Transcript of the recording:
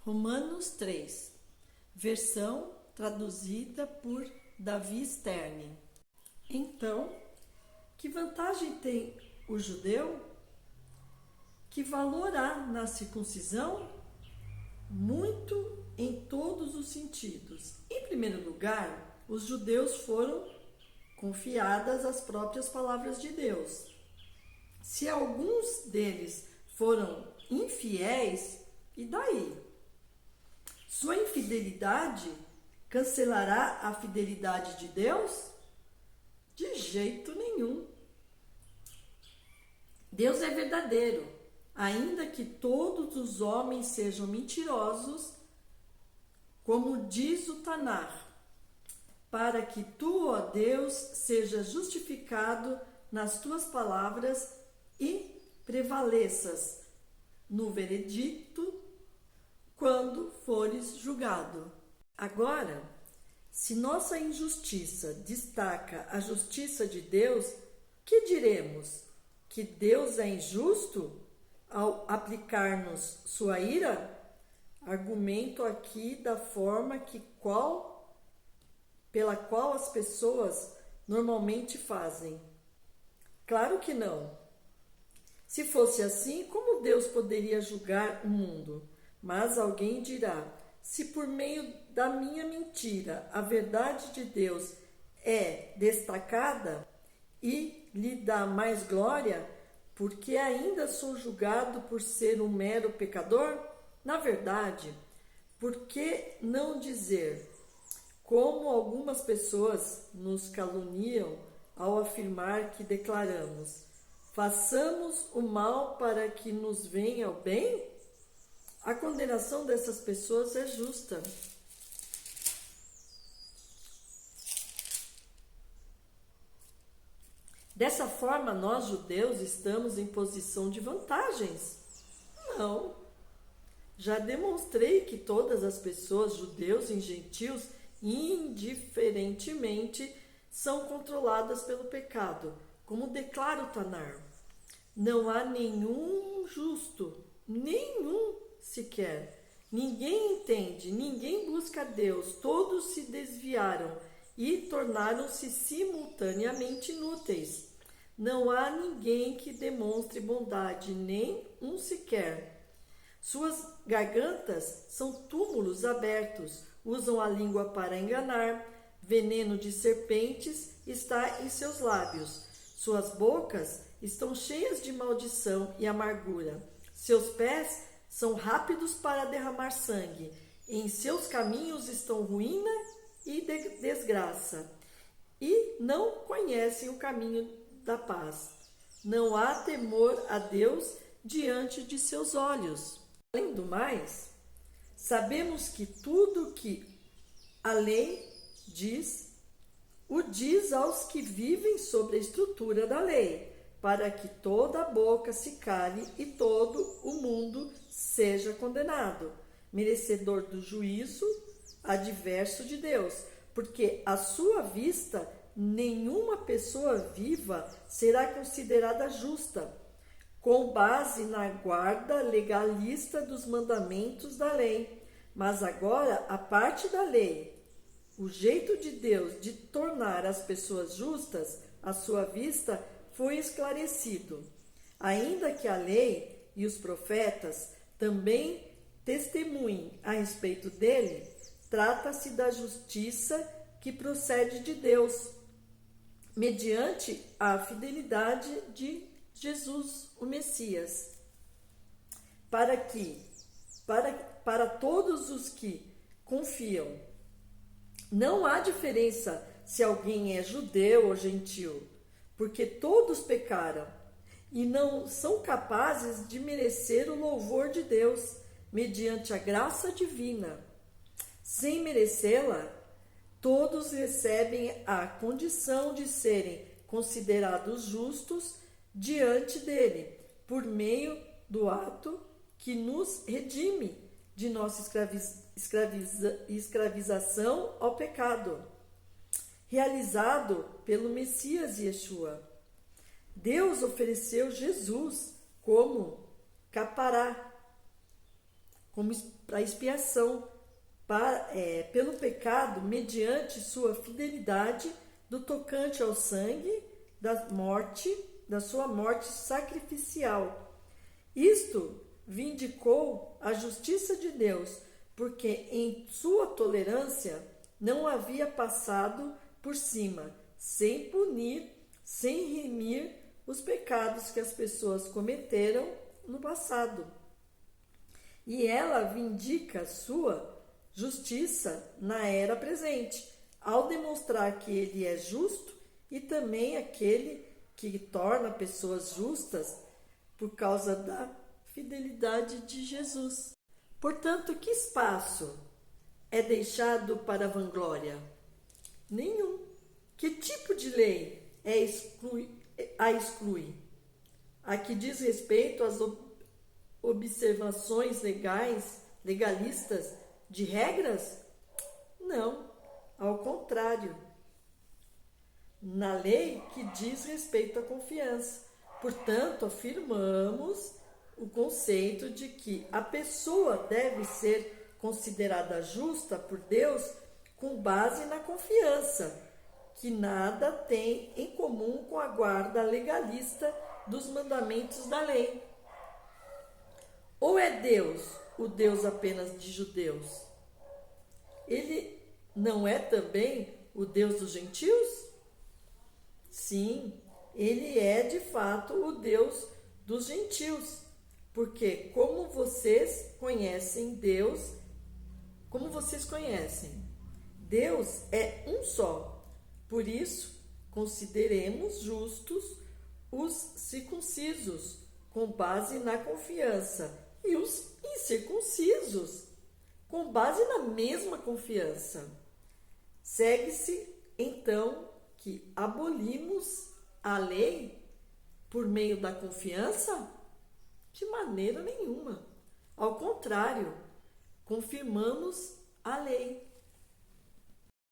Romanos 3, versão traduzida por Davi Stern. Então, que vantagem tem o judeu? Que valor há na circuncisão? Muito em todos os sentidos. Em primeiro lugar, os judeus foram confiadas as próprias palavras de Deus. Se alguns deles foram infiéis, e daí? Sua infidelidade cancelará a fidelidade de Deus? De jeito nenhum. Deus é verdadeiro, ainda que todos os homens sejam mentirosos, como diz o Tanar, para que tu, ó Deus, sejas justificado nas tuas palavras e prevaleças no veredicto quando fores julgado. Agora, se nossa injustiça destaca a justiça de Deus, que diremos? Que Deus é injusto ao aplicar-nos sua ira? Argumento aqui da forma pela qual as pessoas normalmente fazem. Claro que não. Se fosse assim, como Deus poderia julgar o mundo? Mas alguém dirá: se por meio da minha mentira a verdade de Deus é destacada e lhe dá mais glória, porque ainda sou julgado por ser um mero pecador? Na verdade, por que não dizer, como algumas pessoas nos caluniam ao afirmar que declaramos: façamos o mal para que nos venha o bem? A condenação dessas pessoas é justa. Dessa forma, nós judeus estamos em posição de vantagens? Não. Já demonstrei que todas as pessoas, judeus e gentios, indiferentemente, são controladas pelo pecado, como declara o Tanar. Não há nenhum justo, nenhum sequer. Ninguém entende, ninguém busca Deus, todos se desviaram e tornaram-se simultaneamente inúteis. Não há ninguém que demonstre bondade, nem um sequer. Suas gargantas são túmulos abertos, usam a língua para enganar, veneno de serpentes está em seus lábios. Suas bocas estão cheias de maldição e amargura. Seus pés são rápidos para derramar sangue. Em seus caminhos estão ruína e desgraça. E não conhecem o caminho da paz. Não há temor a Deus diante de seus olhos. Além do mais, sabemos que tudo que a lei diz, o diz aos que vivem sobre a estrutura da lei, para que toda a boca se cale e todo o mundo seja condenado, merecedor do juízo adverso de Deus, porque à sua vista nenhuma pessoa viva será considerada justa, com base na guarda legalista dos mandamentos da lei. Mas agora, a parte da lei, o jeito de Deus de tornar as pessoas justas à sua vista foi esclarecido. Ainda que a lei e os profetas também testemunhem a respeito dele, trata-se da justiça que procede de Deus, mediante a fidelidade de Jesus, o Messias, para todos os que confiam. Não há diferença se alguém é judeu ou gentil, porque todos pecaram e não são capazes de merecer o louvor de Deus, mediante a graça divina. Sem merecê-la, todos recebem a condição de serem considerados justos diante dele, por meio do ato que nos redime de nossa escravização ao pecado, realizado pelo Messias Yeshua. Deus ofereceu Jesus como capará, como para expiação pelo pecado, mediante sua fidelidade do tocante ao sangue da sua morte sacrificial. Isto vindicou a justiça de Deus, porque em sua tolerância não havia passado por cima, sem punir, sem remir os pecados que as pessoas cometeram no passado. E ela vindica sua justiça na era presente, ao demonstrar que ele é justo e também aquele que torna pessoas justas por causa da fidelidade de Jesus. Portanto, que espaço é deixado para a vanglória? Nenhum. Que tipo de lei a exclui? A que diz respeito às observações legalistas de regras? Não, ao contrário. Na lei que diz respeito à confiança. Portanto, afirmamos o conceito de que a pessoa deve ser considerada justa por Deus com base na confiança, que nada tem em comum com a guarda legalista dos mandamentos da lei. Ou é Deus o Deus apenas de judeus? Ele não é também o Deus dos gentios? Sim, ele é de fato o Deus dos gentios, porque como vocês conhecem, Deus é um só. Por isso, consideremos justos os circuncisos, com base na confiança, e os incircuncisos, com base na mesma confiança. Segue-se, então, que abolimos a lei por meio da confiança? De maneira nenhuma. Ao contrário, confirmamos a lei.